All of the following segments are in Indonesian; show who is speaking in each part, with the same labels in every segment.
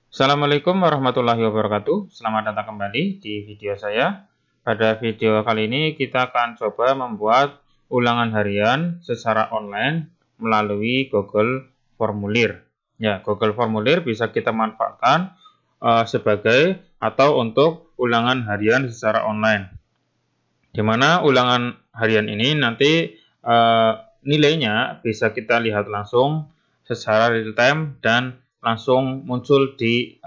Speaker 1: Assalamualaikum warahmatullahi wabarakatuh. Selamat datang kembali di video saya. Pada video kali ini kita akan coba membuat ulangan harian secara online melalui Google Formulir. Ya, Google Formulir bisa kita manfaatkan sebagai atau untuk ulangan harian secara online. Di mana ulangan harian ini nanti nilainya bisa kita lihat langsung secara real time dan langsung muncul di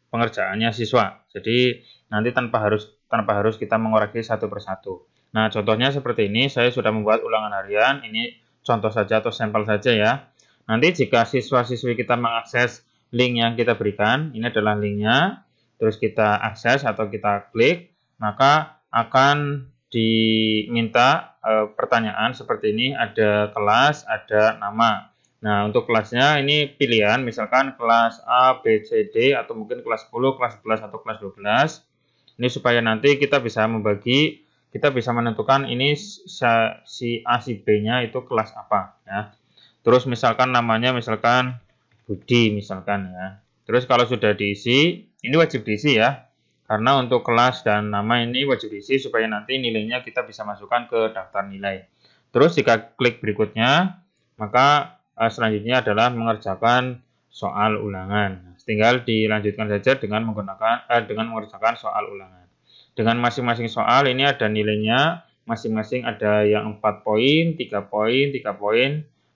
Speaker 1: pengerjaannya siswa. Jadi nanti tanpa harus kita mengoreksi satu persatu. Nah, contohnya seperti ini, saya sudah membuat ulangan harian. Ini contoh saja atau sampel saja ya. Nanti jika siswa-siswi kita mengakses link yang kita berikan, ini adalah linknya, terus kita akses atau kita klik, maka akan diminta pertanyaan seperti ini, ada kelas, ada nama. Nah, untuk kelasnya ini pilihan, misalkan kelas A, B, C, D, atau mungkin kelas 10, kelas 11, atau kelas 12. Ini supaya nanti kita bisa membagi, kita bisa menentukan ini si A, si B-nya itu kelas apa. Ya. Terus misalkan namanya, misalkan Budi, misalkan ya. Terus kalau sudah diisi, ini wajib diisi ya. Karena untuk kelas dan nama ini wajib diisi supaya nanti nilainya kita bisa masukkan ke daftar nilai. Terus jika klik berikutnya, maka selanjutnya adalah mengerjakan soal ulangan. Tinggal dilanjutkan saja dengan mengerjakan soal ulangan. Dengan masing-masing soal ini ada nilainya, masing-masing ada yang 4 poin, 3 poin, 3 poin.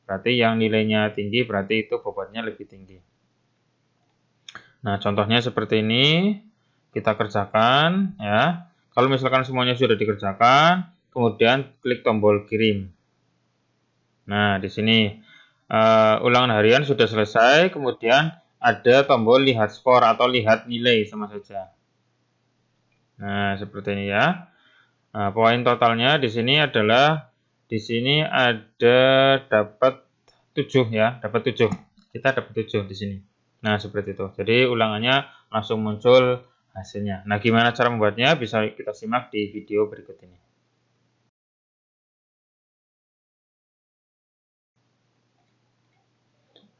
Speaker 1: Berarti yang nilainya tinggi berarti itu bobotnya lebih tinggi. Nah, contohnya seperti ini kita kerjakan ya. Kalau misalkan semuanya sudah dikerjakan, kemudian klik tombol kirim. Nah, di sini ulangan harian sudah selesai, kemudian ada tombol lihat skor atau lihat nilai sama saja. Nah, seperti ini ya. Nah, poin totalnya di sini adalah ada dapat 7 ya, dapat 7. Kita dapat 7 di sini. Nah, seperti itu. Jadi ulangannya langsung muncul hasilnya. Nah, gimana cara membuatnya? Bisa kita simak di video berikut ini.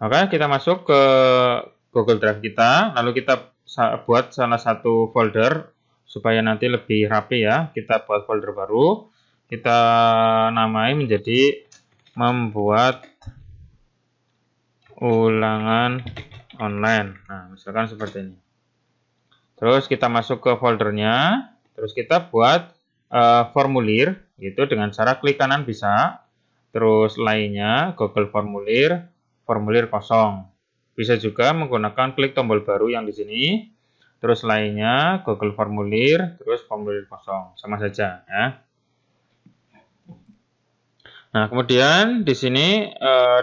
Speaker 1: Oke, kita masuk ke Google Drive kita, lalu kita buat salah satu folder supaya nanti lebih rapi ya. Kita buat folder baru, kita namai menjadi membuat ulangan online. Nah, misalkan seperti ini. Terus kita masuk ke foldernya, terus kita buat formulir, gitu dengan cara klik kanan bisa, terus lainnya Google Formulir, formulir kosong. Bisa juga menggunakan klik tombol baru yang di sini, terus lainnya Google Formulir, terus formulir kosong, sama saja ya. Nah, kemudian di sini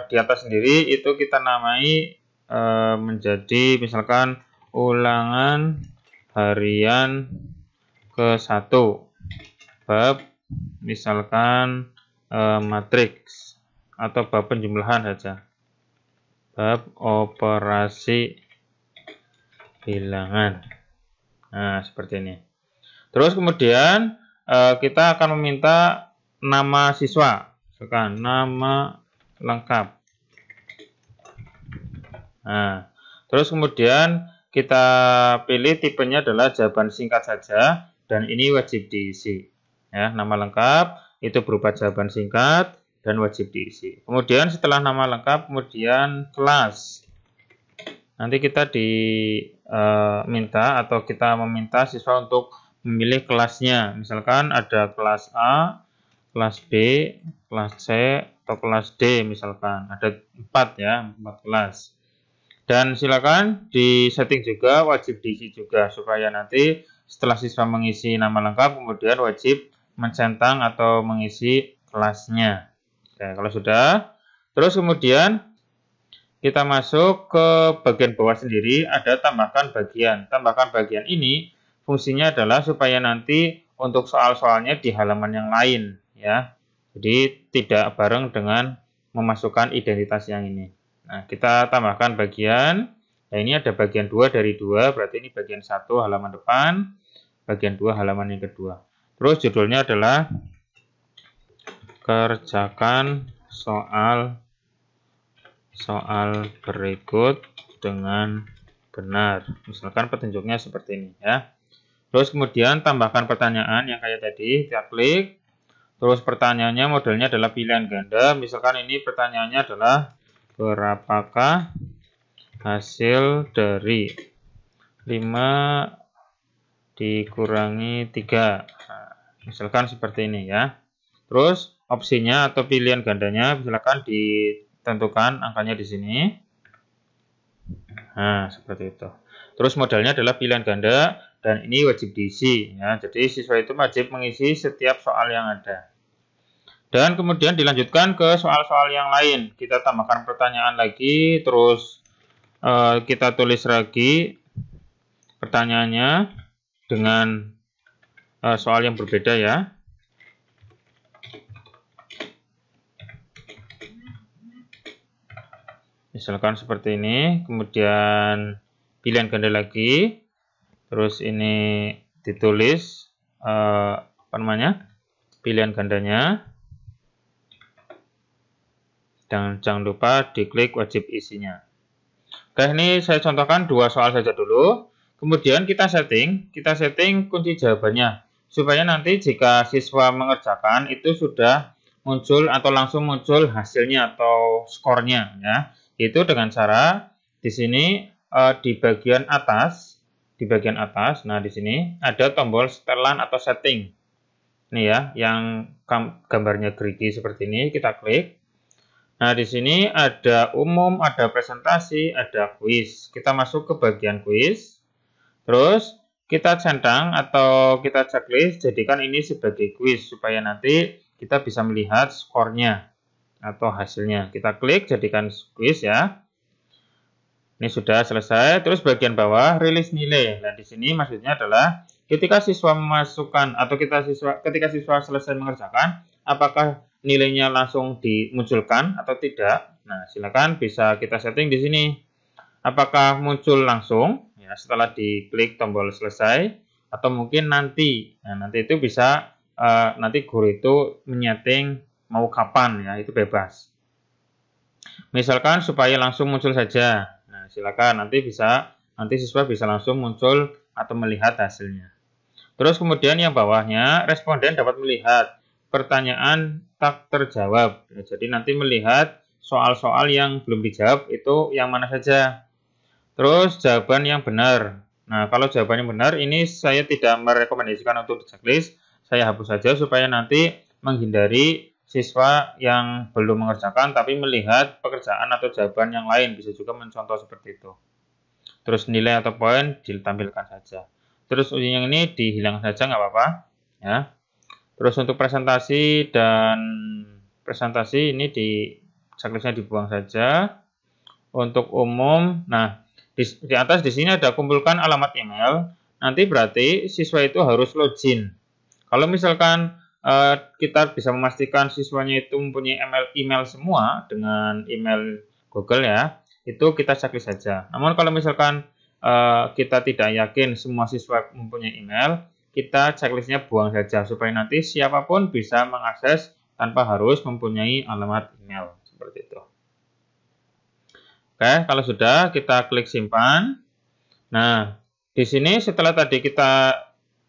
Speaker 1: di atas sendiri itu kita namai menjadi misalkan ulangan harian ke-1 bab misalkan matriks atau bab penjumlahan saja. Bab operasi bilangan. Nah, seperti ini. Terus kemudian kita akan meminta nama siswa, misalkan nama lengkap. Nah, terus kemudian kita pilih tipenya adalah jawaban singkat saja dan ini wajib diisi. Ya, nama lengkap itu berupa jawaban singkat dan wajib diisi. Kemudian setelah nama lengkap, kemudian kelas. Nanti kita diminta atau kita meminta siswa untuk memilih kelasnya. Misalkan ada kelas A, kelas B, kelas C, atau kelas D misalkan. Ada 4 ya, 4 kelas. Dan silakan disetting juga, wajib diisi juga supaya nanti setelah siswa mengisi nama lengkap, kemudian wajib mencentang atau mengisi kelasnya. Oke, kalau sudah, terus kemudian kita masuk ke bagian bawah sendiri, ada tambahkan bagian. Tambahkan bagian ini fungsinya adalah supaya nanti untuk soal-soalnya di halaman yang lain ya. Jadi tidak bareng dengan memasukkan identitas yang ini. Nah, kita tambahkan bagian. Nah, ini ada bagian 2 dari 2, berarti ini bagian 1 halaman depan, bagian 2 halaman yang kedua. Terus judulnya adalah kerjakan soal berikut dengan benar. Misalkan petunjuknya seperti ini ya. Terus kemudian tambahkan pertanyaan yang kayak tadi, kita klik. Terus pertanyaannya modelnya adalah pilihan ganda. Misalkan ini pertanyaannya adalah berapakah hasil dari 5 dikurangi 3. Nah, misalkan seperti ini ya. Terus opsinya atau pilihan gandanya misalkan ditentukan angkanya di sini. Nah, seperti itu. Terus modelnya adalah pilihan ganda dan ini wajib diisi ya. Jadi siswa itu wajib mengisi setiap soal yang ada. Dan kemudian dilanjutkan ke soal-soal yang lain. Kita tambahkan pertanyaan lagi, terus kita tulis lagi pertanyaannya dengan soal yang berbeda ya. Misalkan seperti ini, kemudian pilihan ganda lagi, terus ini ditulis pilihan gandanya. Dan jangan lupa diklik wajib isinya. Oke, ini saya contohkan 2 soal saja dulu. Kemudian kita setting kunci jawabannya. Supaya nanti jika siswa mengerjakan itu sudah muncul atau langsung muncul hasilnya atau skornya ya. Itu dengan cara di sini di bagian atas, nah di sini ada tombol setelan atau setting. Ini ya, yang gambarnya gerigi seperti ini, kita klik. Nah, di sini ada umum, ada presentasi, ada kuis. Kita masuk ke bagian kuis. Terus kita centang atau kita checklist, jadikan ini sebagai kuis supaya nanti kita bisa melihat skornya atau hasilnya. Kita klik jadikan kuis ya. Ini sudah selesai. Terus bagian bawah rilis nilai. Nah, di sini maksudnya adalah ketika siswa memasukkan atau ketika siswa selesai mengerjakan, apakah nilainya langsung dimunculkan atau tidak. Nah, silakan bisa kita setting di sini. Apakah muncul langsung ya setelah diklik tombol selesai atau mungkin nanti. Nah, nanti itu bisa nanti guru itu menyeting mau kapan ya, itu bebas. Misalkan supaya langsung muncul saja. Nah, silakan nanti siswa bisa langsung muncul atau melihat hasilnya. Terus kemudian yang bawahnya responden dapat melihat pertanyaan tak terjawab. Jadi nanti melihat soal-soal yang belum dijawab itu yang mana saja. Terus jawaban yang benar. Nah, kalau jawaban yang benar ini saya tidak merekomendasikan untuk di checklist. Saya hapus saja supaya nanti menghindari siswa yang belum mengerjakan tapi melihat pekerjaan atau jawaban yang lain. Bisa juga mencontoh seperti itu. Terus nilai atau poin ditampilkan saja. Terus yang ini dihilangkan saja nggak apa-apa ya. Terus untuk presentasi ini di checklistnya dibuang saja. Untuk umum, nah di atas di sini ada kumpulkan alamat email. Nanti berarti siswa itu harus login. Kalau misalkan kita bisa memastikan siswanya itu mempunyai email semua dengan email Google ya, itu kita checklist saja. Namun kalau misalkan kita tidak yakin semua siswa mempunyai email, kita checklistnya buang saja supaya nanti siapapun bisa mengakses tanpa harus mempunyai alamat email seperti itu. Oke, kalau sudah kita klik simpan. Nah, di sini setelah tadi kita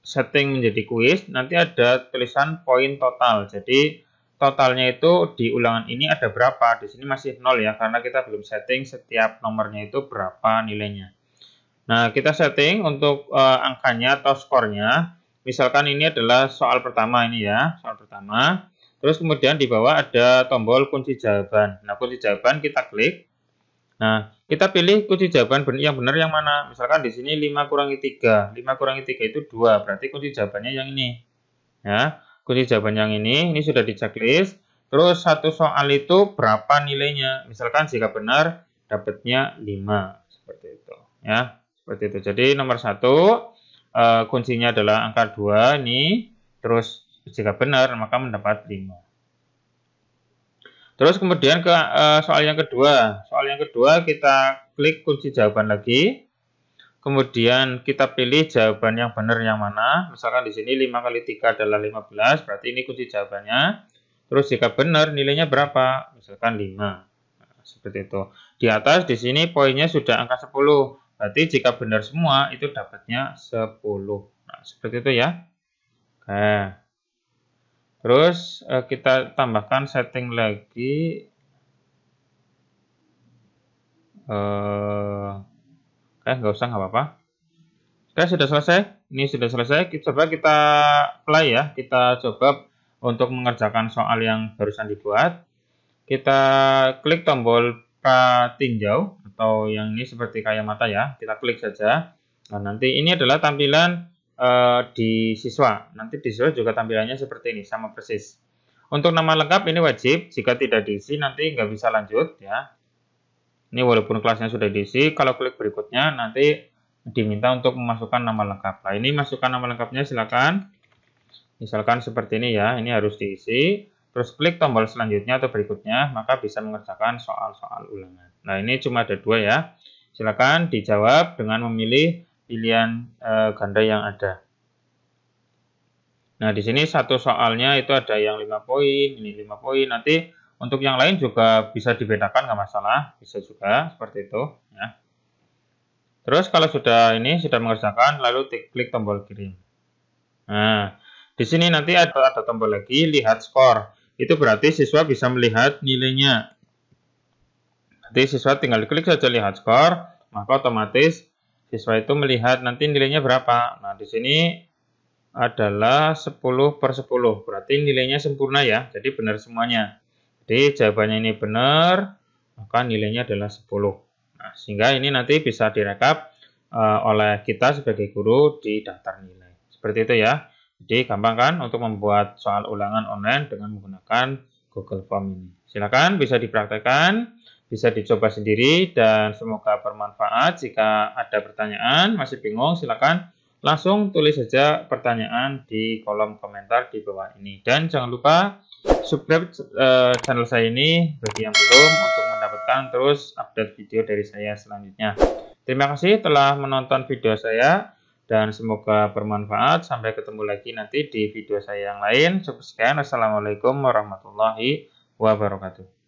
Speaker 1: setting menjadi kuis, nanti ada tulisan poin total. Jadi totalnya itu di ulangan ini ada berapa? Di sini masih 0 ya, karena kita belum setting setiap nomornya itu berapa nilainya. Nah, kita setting untuk angkanya atau skornya. Misalkan ini adalah soal pertama ini ya, soal pertama. Terus kemudian di bawah ada tombol kunci jawaban. Nah, kunci jawaban kita klik. Nah, kita pilih kunci jawaban yang benar yang mana. Misalkan di sini 5 kurangi 3. 5 kurangi 3 itu 2, berarti kunci jawabannya yang ini. Ya, kunci jawaban yang ini sudah di checklist. Terus satu soal itu berapa nilainya? Misalkan jika benar dapatnya 5. Seperti itu ya. Seperti itu. Jadi nomor 1 kuncinya adalah angka 2 ini. Terus jika benar maka mendapat 5. Terus kemudian ke soal yang kedua. Soal yang kedua kita klik kunci jawaban lagi. Kemudian kita pilih jawaban yang benar yang mana. Misalkan di sini 5 kali 3 adalah 15, berarti ini kunci jawabannya. Terus jika benar nilainya berapa? Misalkan 5. Nah, seperti itu. Di atas di sini poinnya sudah angka 10. Berarti jika benar semua itu dapatnya 10. Nah, seperti itu ya. Oke. Terus kita tambahkan setting lagi. Oke, nggak usah, nggak apa-apa. Oke, sudah selesai. Ini sudah selesai. Coba kita play ya. Kita coba untuk mengerjakan soal yang barusan dibuat. Kita klik tombol tinjau atau yang ini seperti kayak mata ya. Kita klik saja. Nah, nanti ini adalah tampilan di siswa. Nanti di siswa juga tampilannya seperti ini, sama persis. Untuk nama lengkap ini wajib. Jika tidak diisi nanti nggak bisa lanjut ya. Ini walaupun kelasnya sudah diisi, kalau klik berikutnya nanti diminta untuk memasukkan nama lengkap. Nah, ini masukkan nama lengkapnya silakan. Misalkan seperti ini ya, ini harus diisi. Terus klik tombol selanjutnya atau berikutnya, maka bisa mengerjakan soal-soal ulangan. Nah, ini cuma ada 2 ya. Silakan dijawab dengan memilih pilihan ganda yang ada. Nah, di sini satu soalnya itu ada yang 5 poin, ini 5 poin. Nanti untuk yang lain juga bisa dibedakan, nggak masalah, bisa juga seperti itu ya. Terus kalau sudah mengerjakan, lalu klik tombol kirim. Nah, di sini nanti ada tombol lagi, lihat skor. Itu berarti siswa bisa melihat nilainya. Nanti siswa tinggal klik saja lihat skor, maka otomatis siswa itu melihat nanti nilainya berapa. Nah, di sini adalah 10/10, berarti nilainya sempurna ya, jadi benar semuanya. Jadi jawabannya ini benar, maka nilainya adalah 10. Nah, sehingga ini nanti bisa direkap oleh kita sebagai guru di daftar nilai. Seperti itu ya. Jadi gampang kan untuk membuat soal ulangan online dengan menggunakan Google Form ini. Silakan bisa dipraktekkan, bisa dicoba sendiri dan semoga bermanfaat. Jika ada pertanyaan, masih bingung, silakan langsung tulis saja pertanyaan di kolom komentar di bawah ini. Dan jangan lupa subscribe channel saya ini bagi yang belum untuk mendapatkan terus update video dari saya selanjutnya. Terima kasih telah menonton video saya dan semoga bermanfaat. Sampai ketemu lagi nanti di video saya yang lain. Cukup sekian. Assalamualaikum warahmatullahi wabarakatuh.